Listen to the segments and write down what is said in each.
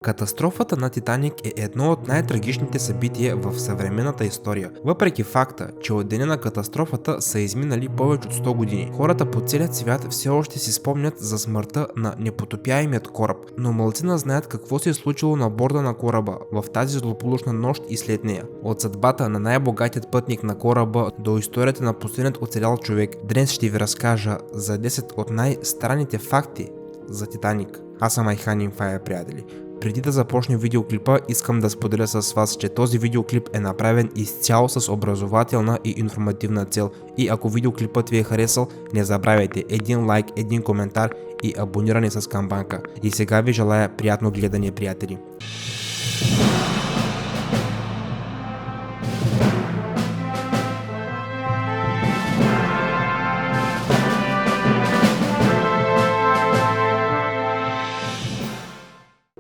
Катастрофата на Титаник е едно от най-трагичните събития в съвременната история. Въпреки факта, че от деня на катастрофата са изминали повече от 100 години, хората по целия свят все още си спомнят за смъртта на непотопяемият кораб, но малцина знаят какво се е случило на борда на кораба в тази злополучна нощ и след нея. От съдбата на най-богатият пътник на кораба до историята на последният оцелял човек, днес ще ви разкажа за 10 от най-странните факти за Титаник. Аз съм Айхан Инфая, приятели. Преди да започне видеоклипа, искам да споделя с вас, че този видеоклип е направен изцяло с образователна и информативна цел. И ако видеоклипът ви е харесал, не забравяйте един лайк, един коментар и абониране с камбанка. И сега ви желая приятно гледане, приятели.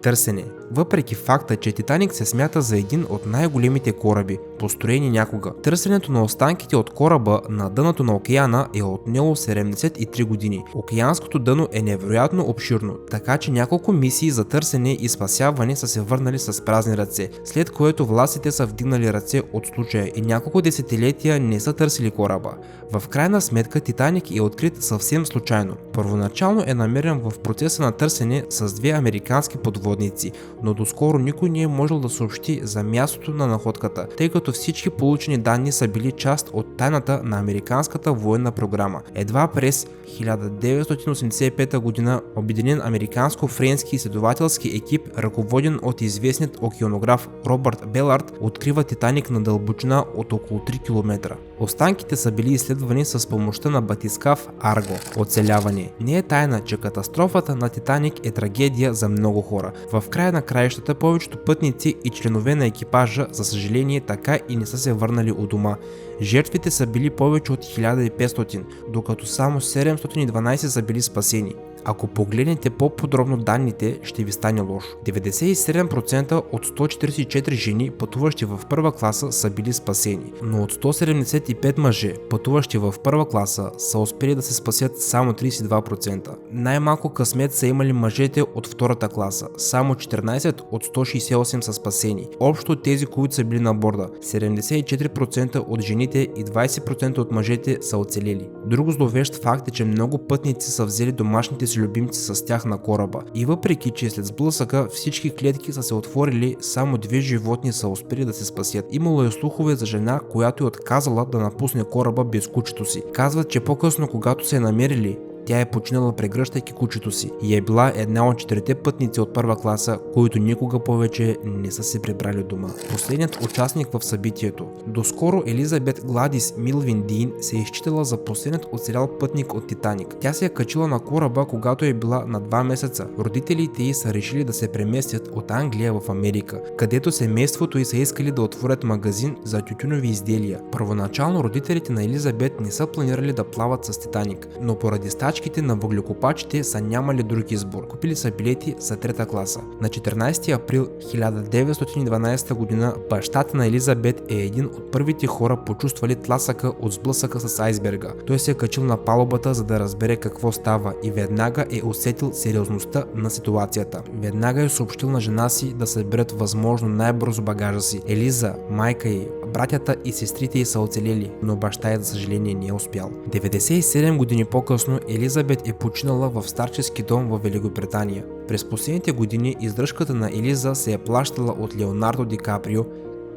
Търсене. Въпреки факта, че Титаник се смята за един от най-големите кораби, построени някога, търсенето на останките от кораба на дъното на океана е отнело 73 години. Океанското дъно е невероятно обширно, така че няколко мисии за търсене и спасяване са се върнали с празни ръце, след което властите са вдигнали ръце от случая и няколко десетилетия не са търсили кораба. В крайна сметка Титаник е открит съвсем случайно. Първоначално е намерен в процеса на търсене с две американски подводници, но доскоро никой не е можел да съобщи за мястото на находката, тъй като всички получени данни са били част от тайната на американската военна програма. Едва през 1985 г. обединен американско-френски изследователски екип, ръководен от известният океанограф Робърт Белард, открива Титаник на дълбочина от около 3 км. Останките са били изследвани с помощта на батискаф Арго. Оцеляване. Не е тайна, че катастрофата на Титаник е трагедия за много хора. В края на краищата повечето пътници и членове на екипажа, за съжаление, така и не са се върнали у дома. Жертвите са били повече от 1500, докато само 712 са били спасени. Ако погледнете по-подробно данните, ще ви стане лошо. 97% от 144 жени, пътуващи в първа класа, са били спасени, но от 175 мъже, пътуващи в първа класа, са успели да се спасят само 32%. Най-малко късмет са имали мъжете от втората класа, само 14 от 168 са спасени. Общо тези, които са били на борда, 74% от жените и 20% от мъжете са оцелели. Друг зловещ факт е, че много пътници са взели домашните си любимци с тях на кораба. И въпреки, че след сблъсъка всички клетки са се отворили, само две животни са успели да се спасят. Имало е слухове за жена, която е отказала да напусне кораба без кучето си. Казват, че по-късно, когато се е намерили, тя е починала, прегръщайки кучето си, и е била една от 4 пътници от първа класа, които никога повече не са се прибрали дома. Последният участник в събитието. Доскоро Елизабет Гладис Милвин Дин се е изчитала за последният оцелял пътник от Титаник. Тя се е качила на кораба, когато е била на 2 месеца. Родителите й са решили да се преместят от Англия в Америка, където семейството й са искали да отворят магазин за тютюнови изделия. Първоначално родителите на Елизабет не са планирали да плават с Титаник, но поради стачките на въглекопачите са нямали друг избор. Купили са билети за трета класа. На 14 април 1912 г. бащата на Елизабет е един от първите хора, почувствали тласъка от сблъсъка с айсберга. Той се е качил на палубата, за да разбере какво става, и веднага е усетил сериозността на ситуацията. Веднага е съобщил на жена си да съберат възможно най-бързо багажа си. Елиза, майка й, братята и сестрите й са оцелели, но баща й, за съжаление, не е успял. 97 години по-късно Елизабет е починала в старчески дом в Великобритания. През последните години издръжката на Елиза се е плащала от Леонардо Ди Каприо,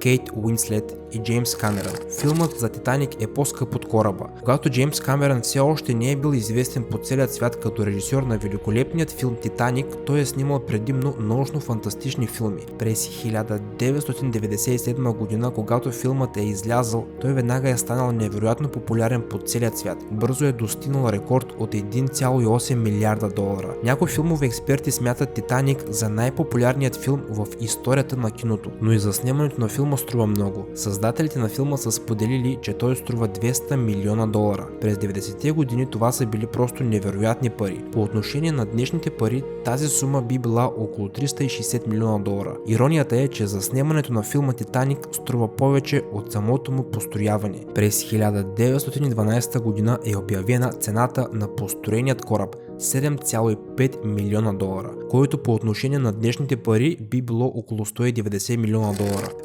Кейт Уинслет и Джеймс Камерън. Филмът за Титаник е по-скъп от кораба. Когато Джеймс Камерън все още не е бил известен по целия свят като режисьор на великолепният филм Титаник, той е снимал предимно научно-фантастични филми. През 1997 година, когато филмът е излязъл, той веднага е станал невероятно популярен по целия свят. Бързо е достигнал рекорд от 1,8 милиарда долара. Някои филмови експерти смятат Титаник за най-популярният филм в историята на киното, но и за снимането на филма струва много. Създателите на филма са споделили, че той струва 200 милиона долара. През 90-те години това са били просто невероятни пари. По отношение на днешните пари, тази сума би била около 360 милиона долара. Иронията е, че за снимането на филма Титаник струва повече от самото му построяване. През 1912 година е обявена цената на построеният кораб $7,5 милиона, който по отношение на днешните пари би било около $190 милиона.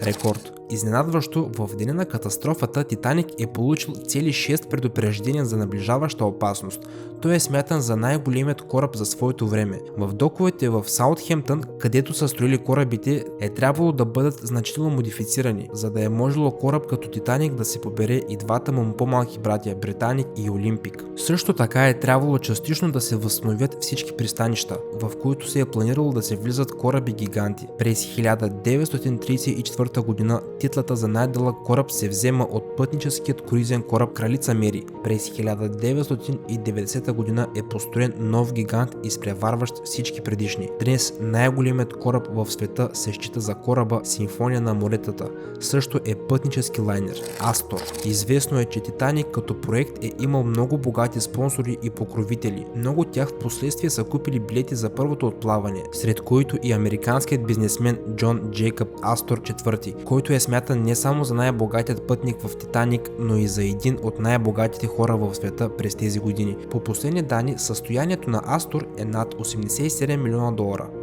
Рекорд. Изненадващо, в деня на катастрофата Титаник е получил цели 6 предупреждения за наближаваща опасност. Той е смятан за най-големият кораб за своето време. В доковете в Саутхемптън, където са строили корабите, е трябвало да бъдат значително модифицирани, за да е можело кораб като Титаник да се побере и двата му по-малки братя Британик и Олимпик. Също така е трябвало частично да се възстановят всички пристанища, в които се е планирало да се влизат кораби гиганти. През 1934 година титлата за най-дълъг кораб се взема от пътническият круизен кораб Кралица Мери. През 1990 година е построен нов гигант, изпреварващ всички предишни. Днес най-големият кораб в света се счита за кораба Симфония на моретата. Също е пътнически лайнер Астор. Известно е, че Титаник като проект е имал много богати спонсори и покровители. Много от тях в последствие са купили билети за първото отплаване, сред които и американският бизнесмен Джон Джейкъб Астор IV, който е смятан не само за най-богатият пътник в Титаник, но и за един от най-богатите хора в света през тези години. По последни данни, състоянието на Астор е над $87 милиона.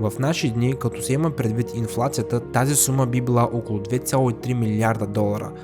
В наши дни, като се има предвид инфлацията, тази сума би била около $2,3 милиарда.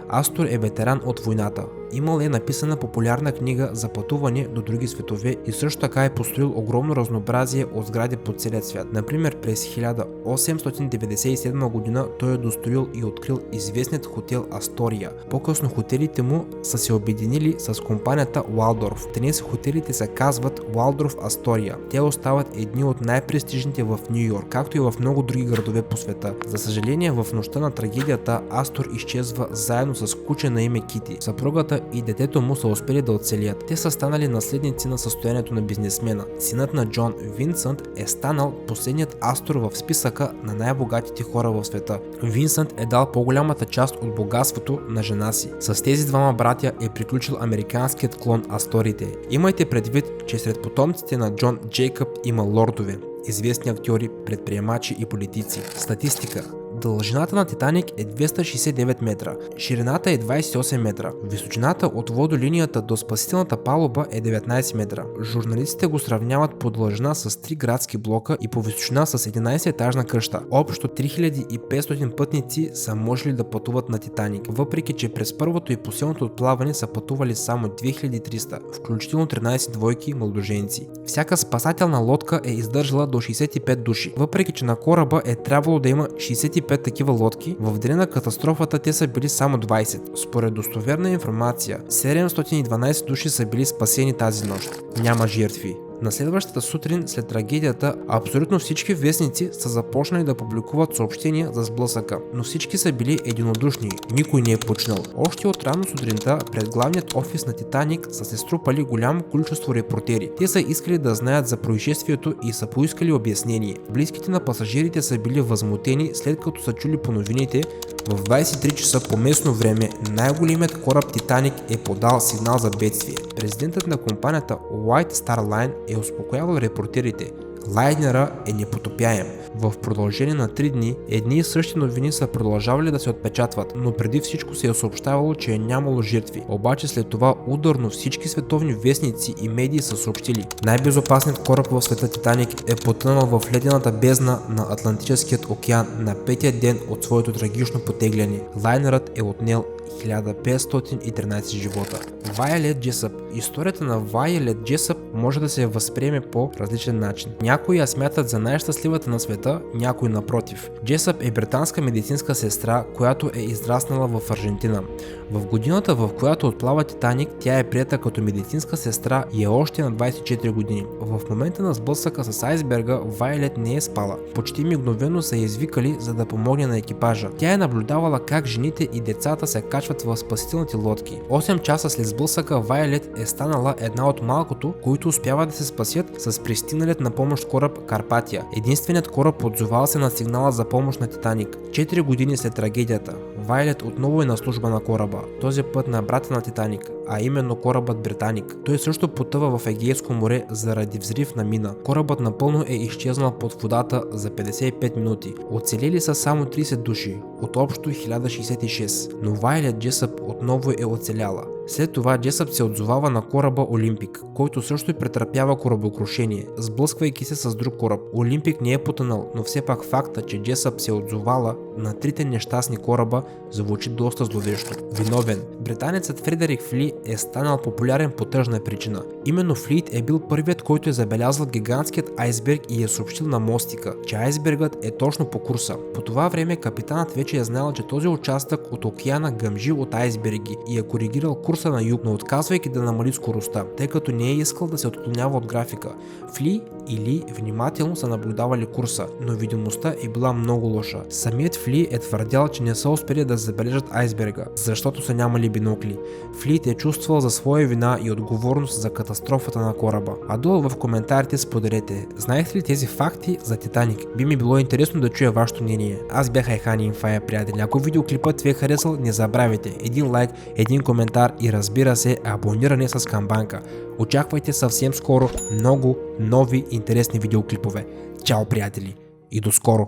Астор е ветеран от войната. Имал е написана популярна книга за пътуване до други светове и също така е построил огромно разнообразие от сгради по целия свят. Например, през 1897 година той е достроил и открил известният хотел Астория. По-късно хотелите му са се обединили с компанията Уалдорф. Днес хотелите се казват Уалдорф Астория. Те остават едни от най-престижните в Ню Йорк, както и в много други градове по света. За съжаление, в нощта на трагедията Астор изчезва заедно с куче на име Кити. Съпругата и детето му са успели да оцелят. Те са станали наследници на състоянието на бизнесмена. Синът на Джон, Винсънт, е станал последният Астор в списъка на най-богатите хора в света. Винсънт е дал по-голямата част от богатството на жена си. С тези двама братя е приключил американският клон Асторите. Имайте предвид, че сред потомците на Джон Джейкъб има лордове, известни актьори, предприемачи и политици. Статистика. Дължината на Титаник е 269 метра, ширината е 28 метра, височината от водолинията до спасителната палуба е 19 метра. Журналистите го сравняват по дължина с 3 градски блока и по височина с 11-етажна къща. Общо 3500 пътници са можели да пътуват на Титаник, въпреки че през първото и последното отплаване са пътували само 2300, включително 13 двойки младоженци. Всяка спасателна лодка е издържала до 65 души, въпреки че на кораба е трябвало да има 65 такива лодки, в деня на катастрофата те са били само 20. Според достоверна информация, 712 души са били спасени тази нощ. Няма жертви. На следващата сутрин след трагедията, абсолютно всички вестници са започнали да публикуват съобщения за сблъсъка, но всички са били единодушни, никой не е почнал. Още от рано сутринта пред главният офис на Титаник са се струпали голямо количество репортери. Те са искали да знаят за происшествието и са поискали обяснение. Близките на пасажирите са били възмутени, след като са чули по новините, в 23 часа по местно време най-големият кораб Титаник е подал сигнал за бедствие. Президентът на компанията White Star Line е успокоявал репортерите. Лайнера е непотопяем. В продължение на 3 дни едни и същи новини са продължавали да се отпечатват, но преди всичко се е съобщавало, че е нямало жертви. Обаче след това ударно всички световни вестници и медии са съобщили: най-безопасният кораб в света Титаник е потънал в ледената бездна на Атлантическият океан на 5-я ден от своето трагично потегляне. Лайнерът е отнел 1513 живота. Вайолет Джесъп. Историята на Вайолет Джесъп може да се възприеме по различен начин. Някои я смятат за най-щастливата на света, някои напротив. Джесъп е британска медицинска сестра, която е израснала в Аржентина. В годината, в която отплава Титаник, тя е приета като медицинска сестра и е още на 24 години. В момента на сблъсъка с айсберга Вайолет не е спала. Почти мигновено са я извикали, за да помогне на екипажа. Тя е наблюдавала как жените и децата се качват в спасителните лодки. 8 часа след сблъсъка Вайолет е станала една от малкото, които успяват да се спасят с пристигналият на помощ кораб Карпатия. Единственият кораб отзовал се на сигнала за помощ на Титаник. 4 години след трагедията, Вайолет отново е на служба на кораба, този път на брата на Титаник, а именно корабът Британик. Той също потъва в Егейско море заради взрив на мина. Корабът напълно е изчезнал под водата за 55 минути. Оцелели са само 30 души, от общо 1066, но Вайолет Джесъп отново е оцеляла. След това Джесъп се отзовава на кораба Олимпик, който също и претърпява корабокрушение, сблъсквайки се с друг кораб. Олимпик не е потънал, но все пак факта, че Джесъп се отзовала на трите нещастни кораба, звучи доста зловещо. Виновен. Британецът Фредерик Фли е станал популярен по тъжна причина. Именно Флит е бил първият, който е забелязал гигантският айсберг и е съобщил на мостика, че айсбергът е точно по курса. По това време капитанът вече е знал, че този участък от океана гъмжи от айсберги и е коригирал курса на юг, но отказвайки да намали скоростта, тъй като не е искал да се отклонява от графика. Фли или внимателно са наблюдавали курса, но видимостта е била много лоша. Самият Фли е твърдял, че не са успели да забележат айсберга, защото са нямали бинокли. Флит е чувствал за своя вина и отговорност за катастрофата на кораба. А долу в коментарите споделете, знаехте ли тези факти за Титаник? Би ми било интересно да чуя вашето мнение. Аз бях Айхан Инфая, приятели. Ако видеоклипът ви е харесал, не забравяйте един лайк, един коментар и разбира се абониране с камбанка. Очаквайте съвсем скоро много нови интересни видеоклипове. Чао, приятели, и до скоро!